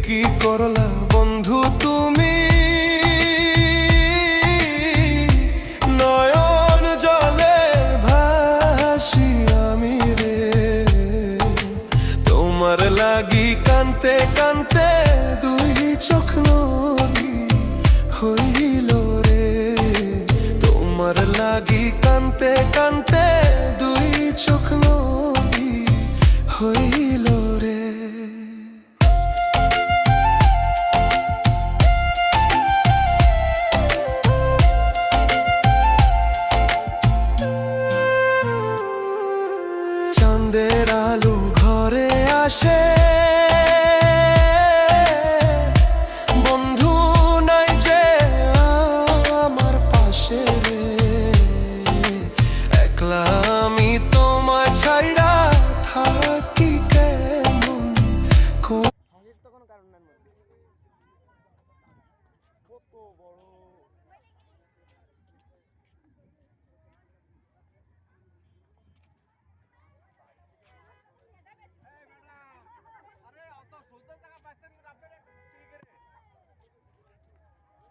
কি করলা বন্ধু তুমি, নয়ন জলে ভাসি আমি রে। তোমার লাগি কানতে কানতে দুই চোখ নদী হইল রে। তোমার লাগি কানতে কানতে দুই চোখ নদী হইল রে। চাঁদের আলো ঘরে আসে, বন্ধু নাই যে আমার পাশে রে। একলা আমি তোমায় ছাইড়া থাকি কেমন কত বড়